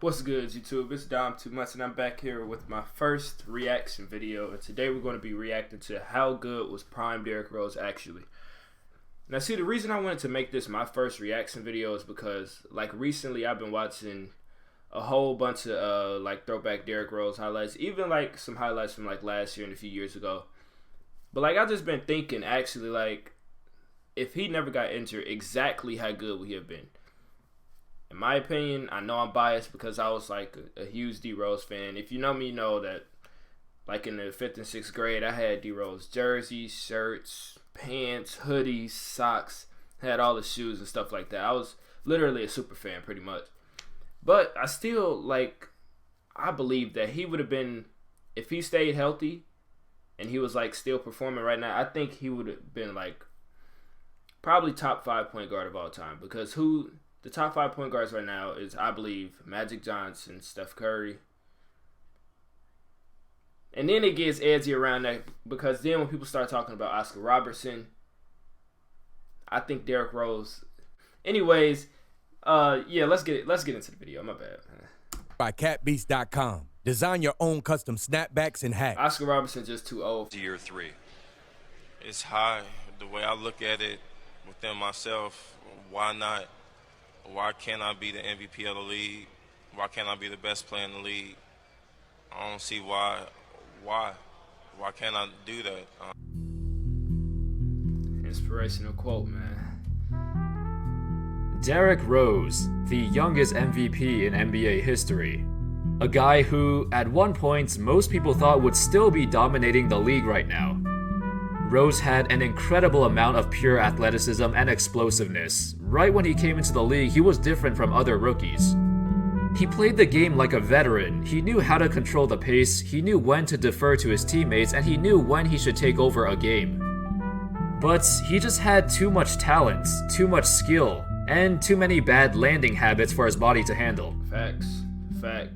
What's good, YouTube? It's Dom 2 months and I'm back here with my first reaction video, and today we're going to be reacting to how good was prime Derrick Rose actually. Now see, the reason I wanted to make this my first reaction video is because like recently I've been watching a whole bunch of like throwback Derrick Rose highlights, even like some highlights from like last year and a few years ago. But like I've just been thinking actually, like if he never got injured, exactly how good would he have been? In my opinion, I know I'm biased because I was like a huge D Rose fan. If you know me, you know that like in the 5th and 6th grade, I had D Rose jerseys, shirts, pants, hoodies, socks, had all the shoes and stuff like that. I was literally a super fan pretty much. But I still I believe that he would have been, if he stayed healthy and he was like still performing right now, I think he would have been like probably top 5 point guard of all time, because the top 5 point guards right now is, I believe, Magic Johnson, Steph Curry. And then it gets edgy around that, because then when people start talking about Oscar Robertson, I think Derrick Rose. Anyways, yeah, let's get into the video. My bad. By catbeast.com. Design your own custom snapbacks and hats. Oscar Robertson just too old. Year 3. It's high. The way I look at it within myself, why not? Why can't I be the MVP of the league? Why can't I be the best player in the league? I don't see why. Why can't I do that? Inspirational quote, man. Derrick Rose, the youngest MVP in NBA history. A guy who, at one point, most people thought would still be dominating the league right now. Rose had an incredible amount of pure athleticism and explosiveness. Right when he came into the league, he was different from other rookies. He played the game like a veteran. He knew how to control the pace, he knew when to defer to his teammates, and he knew when he should take over a game. But he just had too much talent, too much skill, and too many bad landing habits for his body to handle. Facts.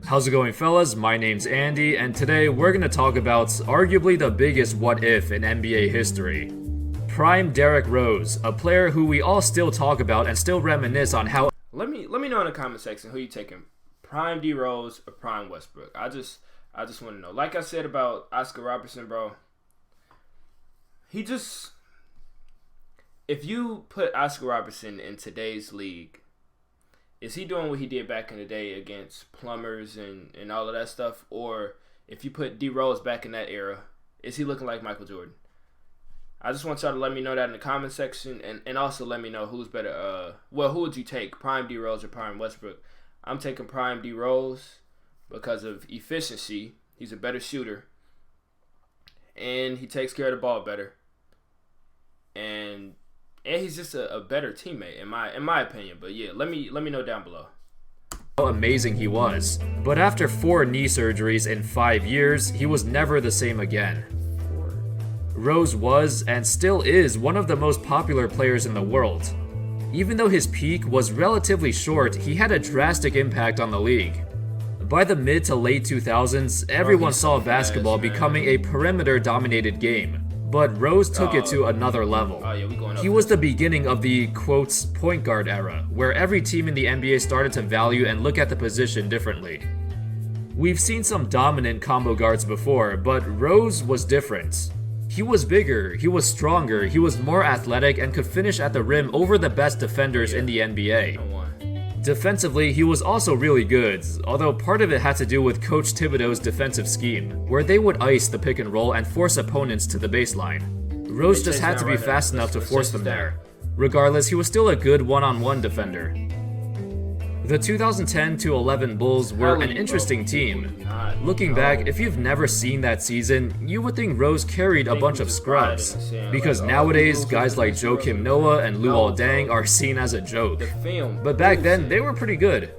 How's it going, fellas? My name's Andy, and today we're gonna talk about arguably the biggest what if in NBA history. Prime Derrick Rose, a player who we all still talk about and still reminisce on how. Let me know in the comment section who you taking, prime D Rose or prime Westbrook. I just want to know. Like I said about Oscar Robertson, bro. If you put Oscar Robertson in today's league, is he doing what he did back in the day against plumbers and all of that stuff? Or if you put D Rose back in that era, is he looking like Michael Jordan? I just want y'all to let me know that in the comment section, and also let me know who's better. Well, who would you take, prime D Rose or prime Westbrook? I'm taking prime D Rose because of efficiency. He's a better shooter, and he takes care of the ball better, and he's just a better teammate in my opinion. But yeah, let me know down below how amazing he was. But after 4 knee surgeries in 5 years, he was never the same again. Rose was, and still is, one of the most popular players in the world. Even though his peak was relatively short, he had a drastic impact on the league. By the mid to late 2000s, everyone saw basketball becoming a perimeter-dominated game. But Rose took it to another level. He was the beginning of the, quotes, point guard era, where every team in the NBA started to value and look at the position differently. We've seen some dominant combo guards before, but Rose was different. He was bigger, he was stronger, he was more athletic, and could finish at the rim over the best defenders in the NBA. Defensively, he was also really good, although part of it had to do with Coach Thibodeau's defensive scheme, where they would ice the pick and roll and force opponents to the baseline. Rose just had to be fast enough to force them there. Regardless, he was still a good one-on-one defender. The 2010-11 Bulls were an interesting team. Looking back, if you've never seen that season, you would think Rose carried a bunch of scrubs, because nowadays guys like Joakim Noah and Luol Deng are seen as a joke. But back then, they were pretty good.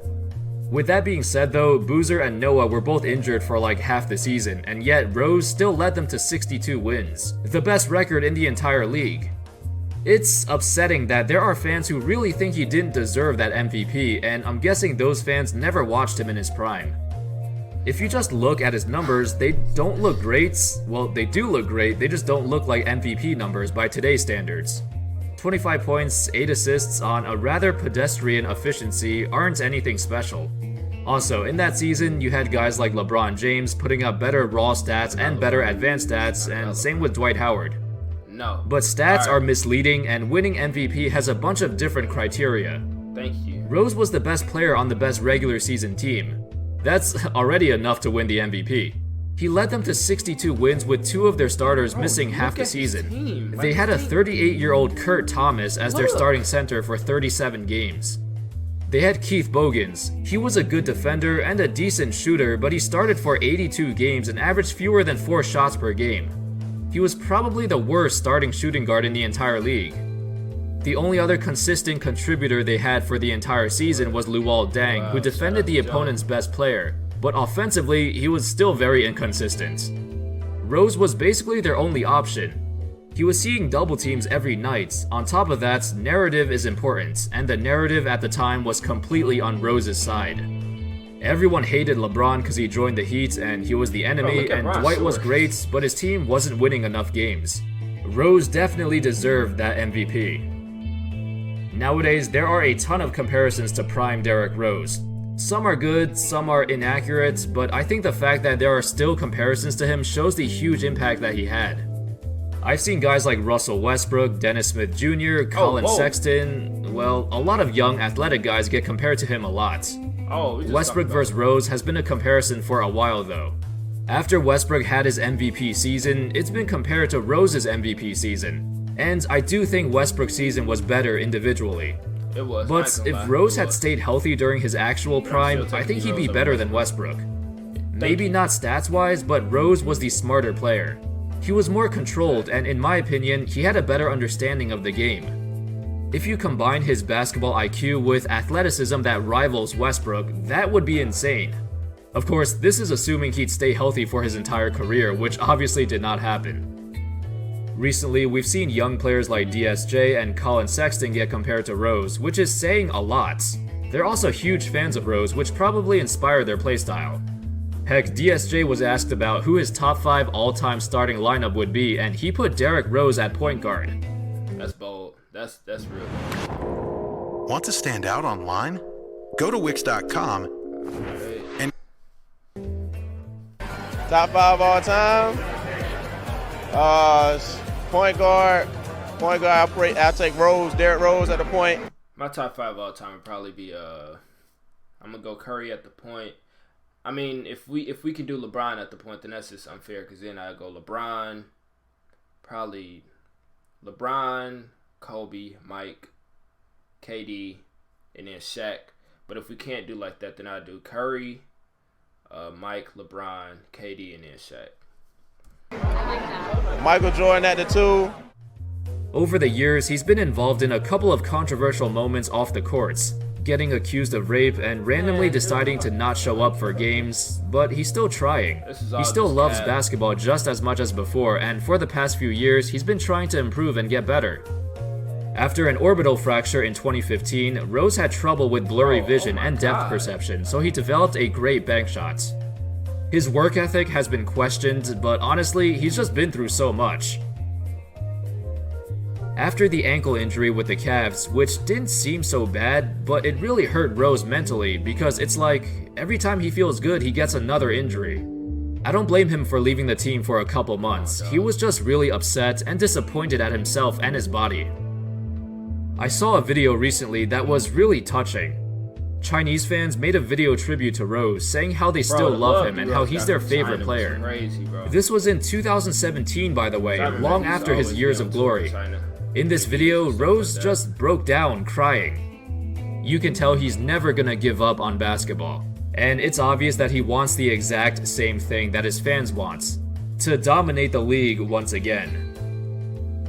With that being said though, Boozer and Noah were both injured for like half the season, and yet Rose still led them to 62 wins, the best record in the entire league. It's upsetting that there are fans who really think he didn't deserve that MVP, and I'm guessing those fans never watched him in his prime. If you just look at his numbers, they don't look great. Well, they do look great, they just don't look like MVP numbers by today's standards. 25 points, 8 assists on a rather pedestrian efficiency aren't anything special. Also, in that season, you had guys like LeBron James putting up better raw stats and better advanced stats, and same with Dwight Howard. No. But stats are misleading, and winning MVP has a bunch of different criteria. Thank you. Rose was the best player on the best regular season team. That's already enough to win the MVP. He led them to 62 wins with 2 of their starters missing half the season. They had a 38-year-old Kurt Thomas as their starting center for 37 games. They had Keith Bogans. He was a good defender and a decent shooter, but he started for 82 games and averaged fewer than 4 shots per game. He was probably the worst starting shooting guard in the entire league. The only other consistent contributor they had for the entire season was Luol Deng, who defended the opponent's best player, but offensively, he was still very inconsistent. Rose was basically their only option. He was seeing double teams every night. On top of that, narrative is important, and the narrative at the time was completely on Rose's side. Everyone hated LeBron because he joined the Heat and he was the enemy, and Dwight was great, but his team wasn't winning enough games. Rose definitely deserved that MVP. Nowadays, there are a ton of comparisons to prime Derrick Rose. Some are good, some are inaccurate, but I think the fact that there are still comparisons to him shows the huge impact that he had. I've seen guys like Russell Westbrook, Dennis Smith Jr., Colin Sexton, well, a lot of young athletic guys get compared to him a lot. Westbrook vs. Rose has been a comparison for a while though. After Westbrook had his MVP season, it's been compared to Rose's MVP season. And I do think Westbrook's season was better individually. It was. But if Rose had stayed healthy during his actual prime, I think he'd be better than Westbrook. Maybe not stats-wise, but Rose was the smarter player. He was more controlled, and in my opinion, he had a better understanding of the game. If you combine his basketball IQ with athleticism that rivals Westbrook, that would be insane. Of course, this is assuming he'd stay healthy for his entire career, which obviously did not happen. Recently, we've seen young players like DSJ and Colin Sexton get compared to Rose, which is saying a lot. They're also huge fans of Rose, which probably inspired their playstyle. Heck, DSJ was asked about who his top 5 all-time starting lineup would be, and he put Derrick Rose at point guard. That's bold. That's real. Want to stand out online? Go to Wix.com and top 5 all time. Point guard. I'll take Rose, Derrick Rose at the point. My top 5 all time would probably be I'm gonna go Curry at the point. I mean, if we can do LeBron at the point, then that's just unfair because then I go LeBron, probably LeBron, Kobe, Mike, KD, and then Shaq. But if we can't do like that, then I do Curry, Mike, LeBron, KD, and then Shaq. Michael Jordan at the 2. Over the years, he's been involved in a couple of controversial moments off the courts, getting accused of rape and randomly deciding to not show up for games, but he's still trying. He still loves basketball just as much as before, and for the past few years, he's been trying to improve and get better. After an orbital fracture in 2015, Rose had trouble with blurry vision and depth perception, so he developed a great bank shot. His work ethic has been questioned, but honestly, he's just been through so much. After the ankle injury with the Cavs, which didn't seem so bad, but it really hurt Rose mentally because it's like, every time he feels good, he gets another injury. I don't blame him for leaving the team for a couple months. He was just really upset and disappointed at himself and his body. I saw a video recently that was really touching. Chinese fans made a video tribute to Rose, saying how they still love him and how he's their favorite player. This was in 2017, by the way, long after his years of glory. In this video, Rose just broke down crying. You can tell he's never gonna give up on basketball. And it's obvious that he wants the exact same thing that his fans want, to dominate the league once again.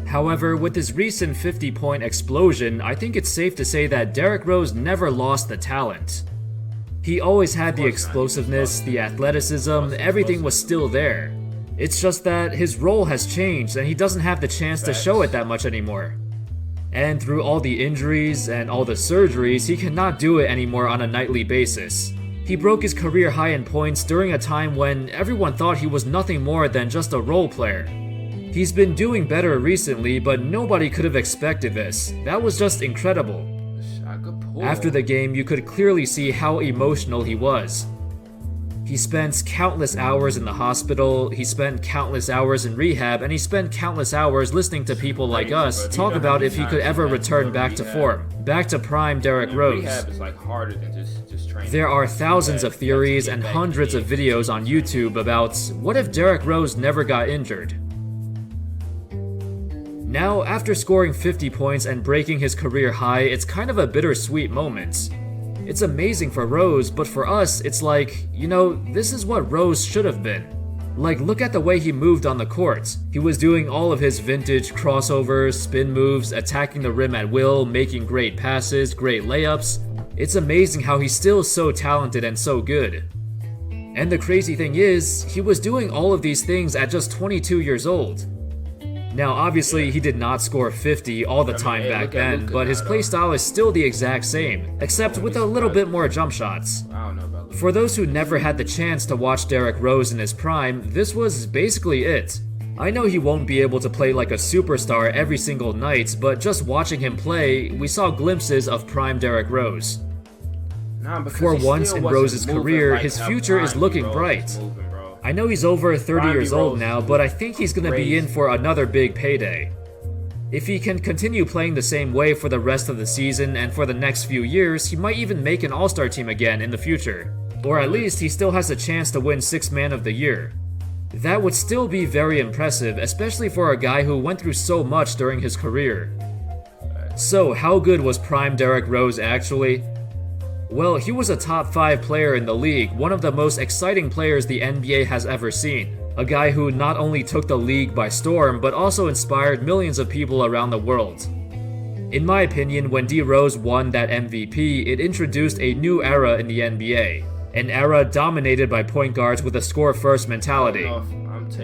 However, with his recent 50-point explosion, I think it's safe to say that Derrick Rose never lost the talent. He always had the explosiveness, the athleticism, everything was still there. It's just that his role has changed and he doesn't have the chance to show it that much anymore. And through all the injuries and all the surgeries, he cannot do it anymore on a nightly basis. He broke his career high in points during a time when everyone thought he was nothing more than just a role player. He's been doing better recently, but nobody could have expected this. That was just incredible. After the game, you could clearly see how emotional he was. He spent countless hours in the hospital, he spent countless hours in rehab, and he spent countless hours listening to people like us talk about if he could ever return back to form, back to prime Derrick Rose. Rehab is like harder than just training. There are thousands of theories and hundreds of videos on YouTube about what if Derrick Rose never got injured. Now, after scoring 50 points and breaking his career high, it's kind of a bittersweet moment. It's amazing for Rose, but for us, it's like, you know, this is what Rose should have been. Like, look at the way he moved on the court. He was doing all of his vintage crossovers, spin moves, attacking the rim at will, making great passes, great layups. It's amazing how he's still so talented and so good. And the crazy thing is, he was doing all of these things at just 22 years old. Now, obviously, he did not score 50 all the time back then, but his playstyle is still the exact same, except with a little bit more jump shots. For those who never had the chance to watch Derrick Rose in his prime, this was basically it. I know he won't be able to play like a superstar every single night, but just watching him play, we saw glimpses of prime Derrick Rose. For once in Rose's career, his future is looking bright. I know he's over 30 years old now, but I think he's gonna be in for another big payday. If he can continue playing the same way for the rest of the season and for the next few years, he might even make an All-Star team again in the future. Or at least he still has a chance to win 6th Man of the Year. That would still be very impressive, especially for a guy who went through so much during his career. So, how good was prime Derrick Rose actually? Well, he was a top 5 player in the league, one of the most exciting players the NBA has ever seen. A guy who not only took the league by storm, but also inspired millions of people around the world. In my opinion, when D. Rose won that MVP, it introduced a new era in the NBA. An era dominated by point guards with a score-first mentality.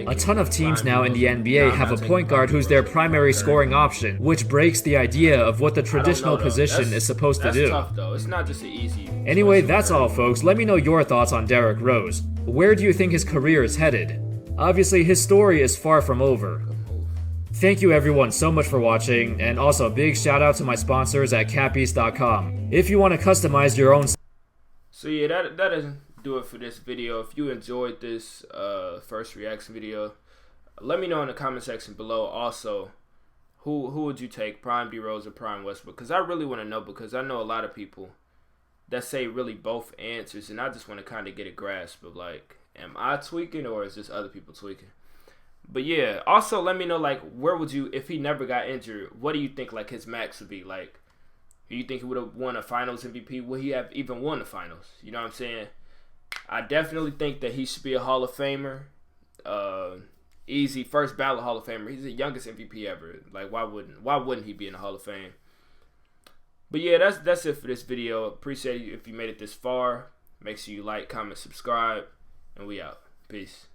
A ton of teams now in the NBA have a point guard who's their primary scoring option, which breaks the idea of what the traditional position is supposed to do. Tough, though. It's not just an easy. Anyway, that's all folks. Let me know your thoughts on Derrick Rose. Where do you think his career is headed? Obviously, his story is far from over. Thank you everyone so much for watching, and also a big shout out to my sponsors at cappies.com. If you want to customize your own. So yeah, that doesn't do it for this video. If you enjoyed this first reaction video, let me know in the comment section below. Also, who would you take, prime D Rose or prime Westbrook? Because I really want to know, because I know a lot of people that say really both answers, and I just want to kind of get a grasp of like, am I tweaking or is just other people tweaking? But yeah, also let me know like, where would you, if he never got injured, what do you think like his max would be? Like, do you think he would have won a finals MVP? Would he have even won the finals? You know what I'm saying? I definitely think that he should be a Hall of Famer. Easy first ballot Hall of Famer. He's the youngest MVP ever. Like, why wouldn't he be in the Hall of Fame? But yeah, that's it for this video. Appreciate you if you made it this far. Make sure you like, comment, subscribe, and we out. Peace.